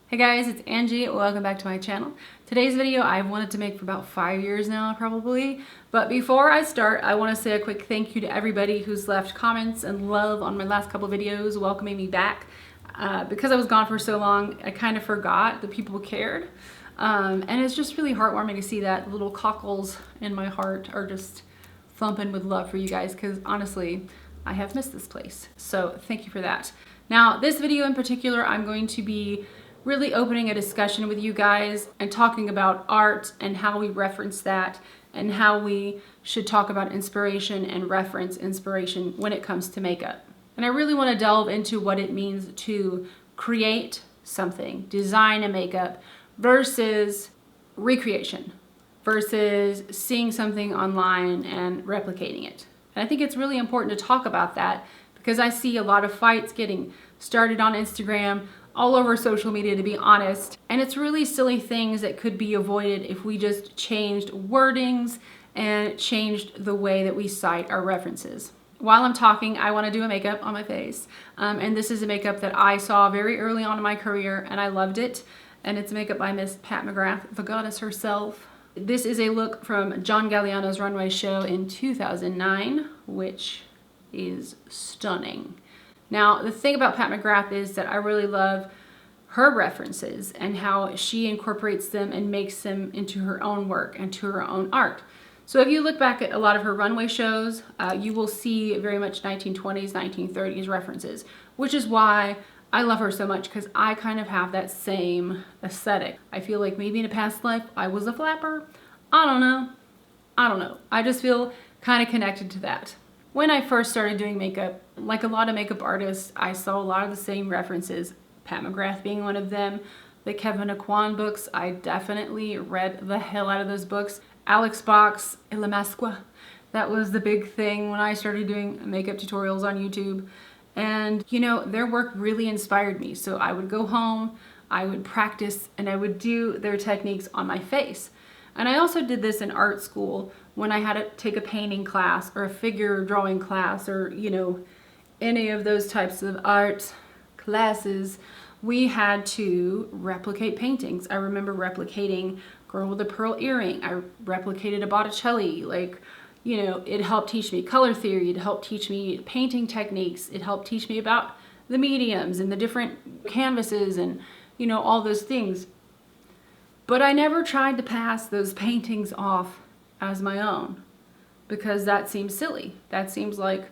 Hey guys, it's Angie. Welcome back to my channel. Today's video I've wanted to make for about 5 years now probably. But before I start, I want to say a quick thank you to everybody who's left comments and love on my last couple videos welcoming me back. Because I was gone for so long, I kind of forgot that people cared. And it's just really heartwarming to see that little cockles in my heart are just thumping with love for you guys, because honestly, I have missed this place. So thank you for that. Now, this video in particular, I'm going to be really opening a discussion with you guys and talking about art and how we reference that and how we should talk about inspiration and reference inspiration when it comes to makeup. And I really want to delve into what it means to create something, design a makeup versus recreation, versus seeing something online and replicating it. And I think it's really important to talk about that because I see a lot of fights getting started on Instagram, all over social media, to be honest. And it's really silly things that could be avoided if we just changed wordings and changed the way that we cite our references. While I'm talking, I want to do a makeup on my face. And this is a makeup that I saw very early on in my career and I loved it. And it's a makeup by Miss Pat McGrath, the goddess herself. This is a look from John Galliano's runway show in 2009, which is stunning. Now, the thing about Pat McGrath is that I really love her references and how she incorporates them and makes them into her own work and to her own art. So if you look back at a lot of her runway shows, you will see very much 1920s, 1930s references, which is why I love her so much, because I kind of have that same aesthetic. I feel like maybe in a past life I was a flapper. I don't know. I just feel kind of connected to that. When I first started doing makeup, like a lot of makeup artists, I saw a lot of the same references, Pat McGrath being one of them. The Kevin Aquan books, I definitely read the hell out of those books. Alex Box, Le Masque, that was the big thing when I started doing makeup tutorials on YouTube. And you know, their work really inspired me. So I would go home, I would practice, and I would do their techniques on my face. And I also did this in art school when I had to take a painting class or a figure drawing class, or, you know, any of those types of art classes. We had to replicate paintings. I remember replicating Girl with a Pearl Earring. I replicated a Botticelli. Like, you know, it helped teach me color theory. It helped teach me painting techniques. It helped teach me about the mediums and the different canvases and, you know, all those things. But I never tried to pass those paintings off as my own, because that seems silly. That seems like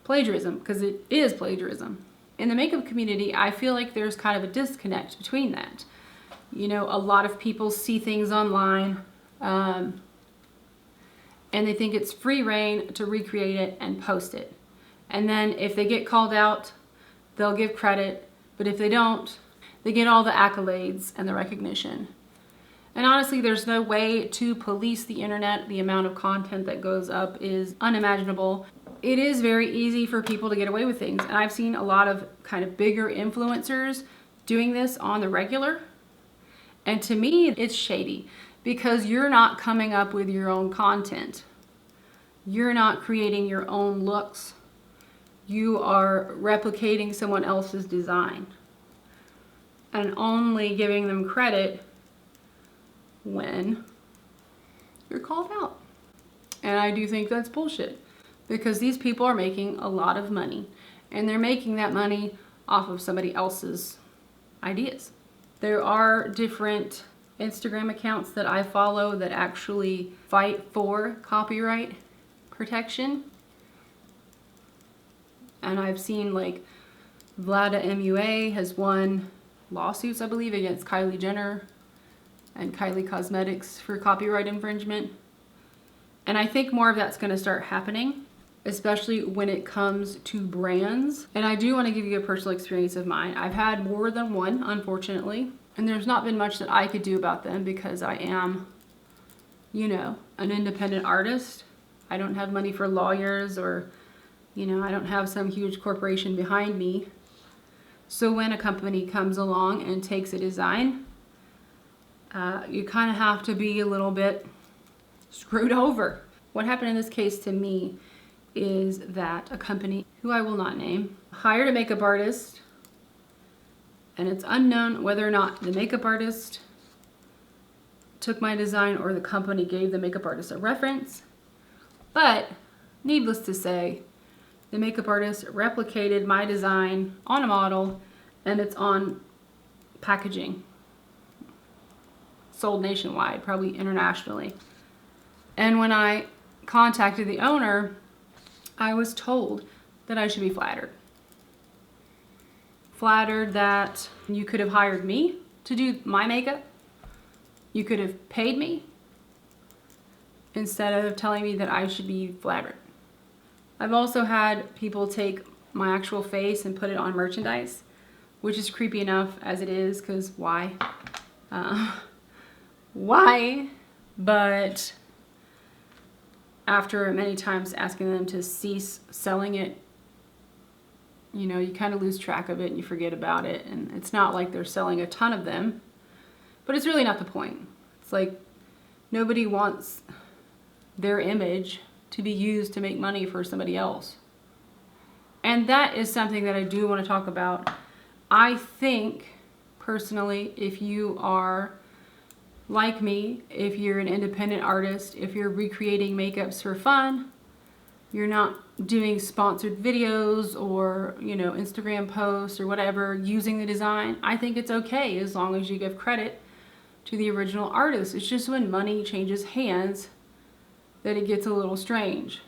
plagiarism, because it is plagiarism. In the makeup community, I feel like there's kind of a disconnect between that. You know, a lot of people see things online and they think it's free reign to recreate it and post it. And then if they get called out, they'll give credit, but if they don't, they get all the accolades and the recognition. And honestly, there's no way to police the internet. The amount of content that goes up is unimaginable. It is very easy for people to get away with things. And I've seen a lot of kind of bigger influencers doing this on the regular. And to me, it's shady, because you're not coming up with your own content. You're not creating your own looks. You are replicating someone else's design and only giving them credit when you're called out. And I do think that's bullshit, because these people are making a lot of money, and they're making that money off of somebody else's ideas. There are different Instagram accounts that I follow that actually fight for copyright protection. And I've seen, like, Vlada MUA has won lawsuits, I believe, against Kylie Jenner and Kylie Cosmetics for copyright infringement. And I think more of that's going to start happening, especially when it comes to brands. And I do want to give you a personal experience of mine. I've had more than one, unfortunately, and there's not been much that I could do about them, because I am, you know, an independent artist. I don't have money for lawyers, or, you know, I don't have some huge corporation behind me. So when a company comes along and takes a design, you kind of have to be a little bit screwed over. What happened in this case to me is that a company, who I will not name, hired a makeup artist And it's unknown whether or not the makeup artist took my design or the company gave the makeup artist a reference. But needless to say, the makeup artist replicated my design on a model, and it's on packaging. Sold nationwide, probably internationally. And when I contacted the owner, I was told that I should be flattered. Flattered that you could have hired me to do my makeup. You could have paid me instead of telling me that I should be flattered. I've also had people take my actual face and put it on merchandise, which is creepy enough as it is, because why? Why? But after many times asking them to cease selling it, you know, you kind of lose track of it and you forget about it. And it's not like they're selling a ton of them, but it's really not the point. It's like nobody wants their image to be used to make money for somebody else. And that is something that I do want to talk about. I think, personally, if you are like me, if you're an independent artist, if you're recreating makeups for fun, you're not doing sponsored videos or, you know, Instagram posts or whatever using the design, I think it's okay as long as you give credit to the original artist. It's just when money changes hands that it gets a little strange.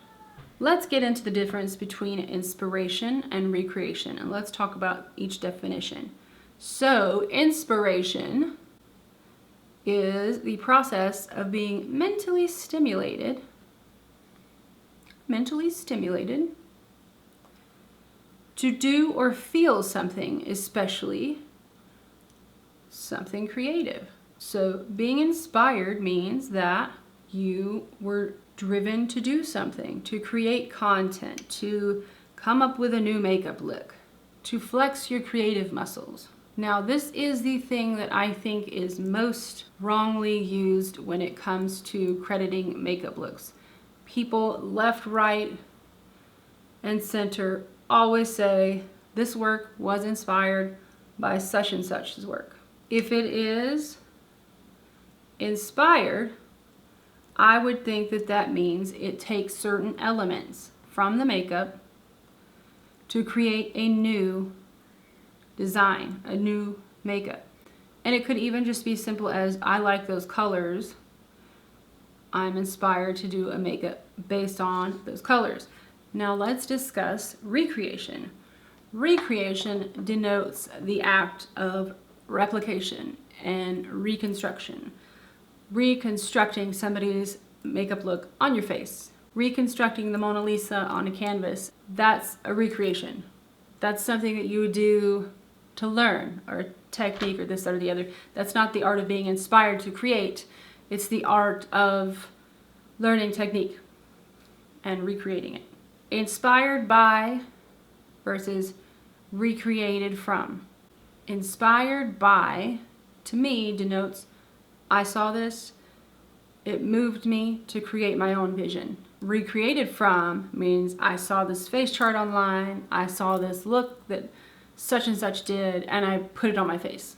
Let's get into the difference between inspiration and recreation, and let's talk about each definition. So, inspiration is the process of being mentally stimulated to do or feel something, especially something creative. So being inspired means that you were driven to do something, to create content, to come up with a new makeup look, to flex your creative muscles. Now, this is the thing that I think is most wrongly used when it comes to crediting makeup looks. People left, right, and center always say this work was inspired by such and such's work. If it is inspired, I would think that that means it takes certain elements from the makeup to create a new design, a new makeup. And it could even just be simple as, I like those colors, I'm inspired to do a makeup based on those colors. Now let's discuss recreation. Recreation denotes the act of replication and reconstruction. Reconstructing somebody's makeup look on your face. Reconstructing the Mona Lisa on a canvas. That's a recreation. That's something that you would do to learn, or a technique, or this, that, or the other. That's not the art of being inspired to create. It's the art of learning technique and recreating it. Inspired by versus recreated from. Inspired by, to me, denotes I saw this, it moved me to create my own vision. Recreated from means I saw this face chart online, I saw this look that such and such did, and I put it on my face.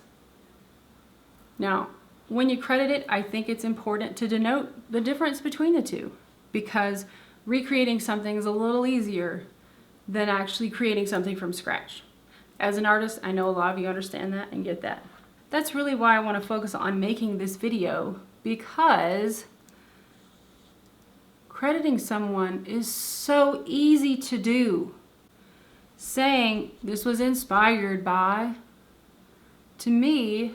Now, when you credit it, I think it's important to denote the difference between the two, because recreating something is a little easier than actually creating something from scratch. As an artist, I know a lot of you understand that and get that. That's really why I want to focus on making this video, because crediting someone is so easy to do. Saying this was inspired by, to me,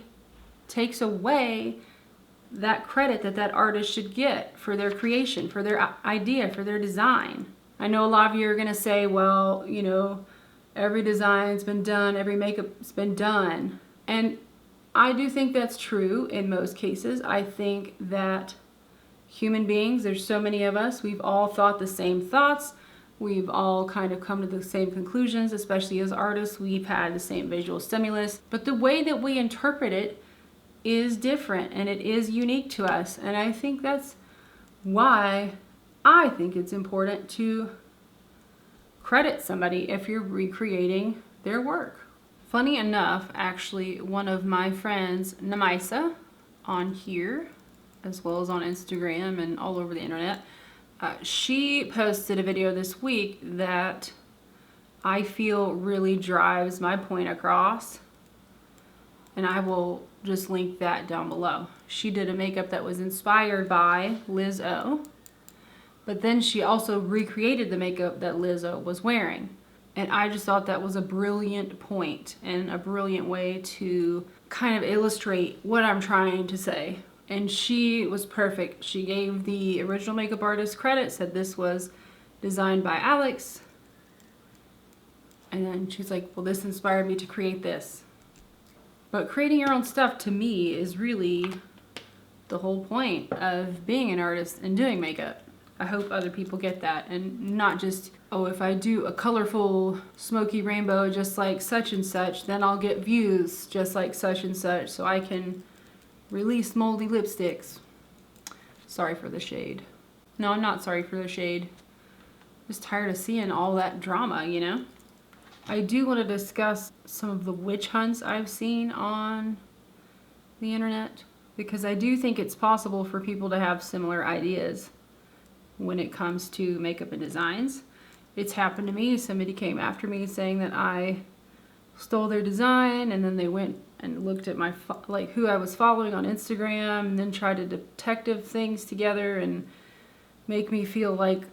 takes away that credit that that artist should get for their creation, for their idea, for their design. I know a lot of you are going to say, well, you know, every design's been done, every makeup's been done. And I do think that's true in most cases. I think that human beings, there's so many of us, we've all thought the same thoughts. We've all kind of come to the same conclusions, especially as artists. We've had the same visual stimulus. But the way that we interpret it is different, and it is unique to us. And I think that's why I think it's important to credit somebody if you're recreating their work. Funny enough, actually, one of my friends, NAMAISA, on here, as well as on Instagram and all over the internet, she posted a video this week that I feel really drives my point across, and I will just link that down below. She did a makeup that was inspired by Lizzo, but then she also recreated the makeup that Lizzo was wearing. And I just thought that was a brilliant point and a brilliant way to kind of illustrate what I'm trying to say. And she was perfect. She gave the original makeup artist credit, said this was designed by Alex. And then she's like, well, this inspired me to create this. But creating your own stuff to me is really the whole point of being an artist and doing makeup. I hope other people get that, and not just, oh, if I do a colorful smoky rainbow just like such and such, then I'll get views just like such and such so I can release moldy lipsticks. Sorry for the shade. No, I'm not sorry for the shade. Just tired of seeing all that drama, you know? I do want to discuss some of the witch hunts I've seen on the internet, because I do think it's possible for people to have similar ideas when it comes to makeup and designs. It's happened to me. Somebody came after me saying that I stole their design, and then they went and looked at my like who I was following on Instagram, and then tried to detective things together and make me feel like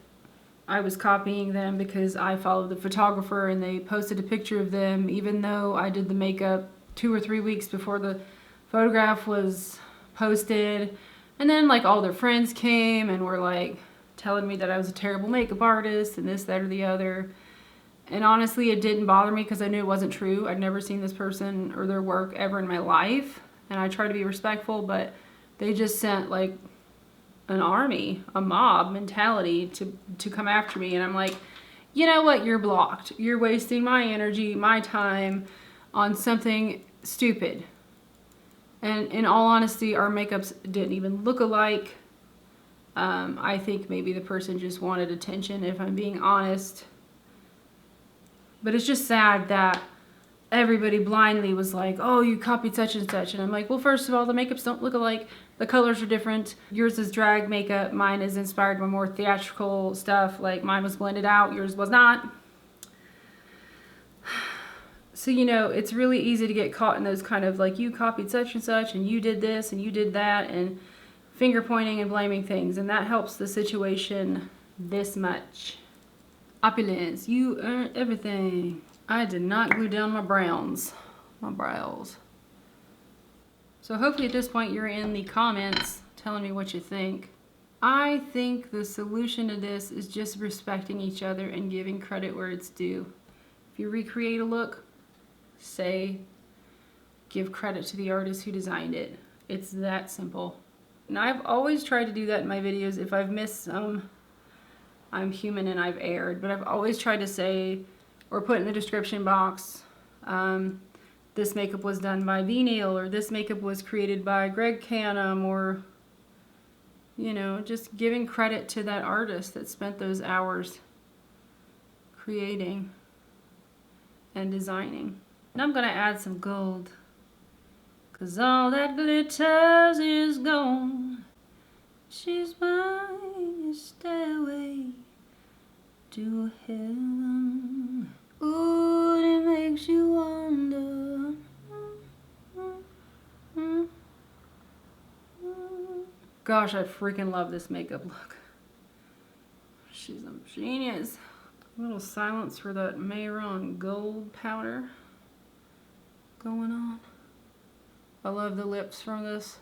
I was copying them because I followed the photographer and they posted a picture of them, even though I did the makeup 2 or 3 weeks before the photograph was posted. And then like all their friends came and were like telling me that I was a terrible makeup artist and this, that, or the other. And honestly, it didn't bother me because I knew it wasn't true. I'd never seen this person or their work ever in my life. And I try to be respectful, but they just sent like an army, a mob mentality to come after me. And I'm like, you know what? You're blocked. You're wasting my energy, my time on something stupid. And in all honesty, our makeups didn't even look alike. I think maybe the person just wanted attention, if I'm being honest. But it's just sad that everybody blindly was like, oh, you copied such and such. And I'm like, well, first of all, the makeups don't look alike. The colors are different. Yours is drag makeup. Mine is inspired by more theatrical stuff. Like mine was blended out. Yours was not. So, you know, it's really easy to get caught in those kind of like, you copied such and you did this and you did that, and finger pointing and blaming things. And that helps the situation this much. Opulence, you earned everything. I did not glue down my brows. So hopefully at this point you're in the comments telling me what you think. I think the solution to this is just respecting each other and giving credit where it's due. If you recreate a look, give credit to the artist who designed it. It's that simple. And I've always tried to do that in my videos. If I've missed some, I'm human and I've erred, but I've always tried to say or put in the description box, this makeup was done by V-Nail, or this makeup was created by Greg Canham, or, you know, just giving credit to that artist that spent those hours creating and designing. And I'm gonna add some gold, 'cause all that glitters is gone. She's buying a stairway to heaven. Ooh, it makes you wonder. Gosh, I freaking love this makeup look. She's a genius. A little silence for that MEHRON gold powder going on. I love the lips from this.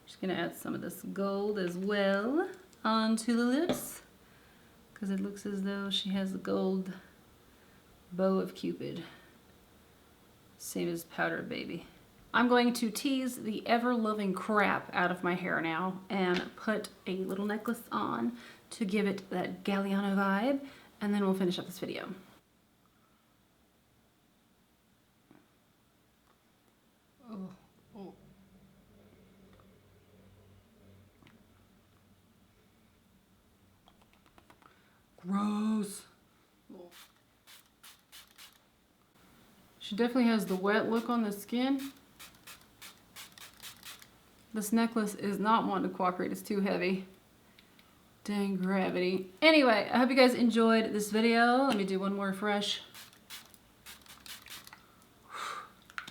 Just gonna add some of this gold as well onto the lips, because it looks as though she has a gold bow of Cupid. Same as Powder Baby. I'm going to tease the ever-loving crap out of my hair now and put a little necklace on to give it that Galliano vibe, and then we'll finish up this video. Oh. Gross. She definitely has the wet look on the skin. This necklace is not wanting to cooperate. It's too heavy. Dang gravity. Anyway, I hope you guys enjoyed this video. Let me do one more fresh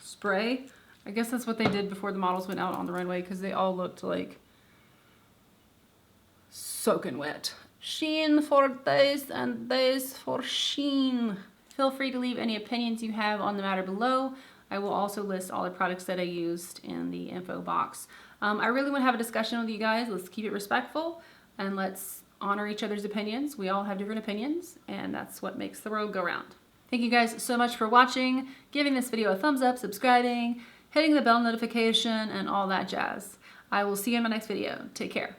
spray. I guess that's what they did before the models went out on the runway because they all looked like soaking wet. Sheen for days and days for sheen. Feel free to leave any opinions you have on the matter below. I will also list all the products that I used in the info box. I really want to have a discussion with you guys. Let's keep it respectful and let's honor each other's opinions. We all have different opinions and that's what makes the world go round. Thank you guys so much for watching, giving this video a thumbs up, subscribing, hitting the bell notification, and all that jazz. I will see you in my next video. Take care.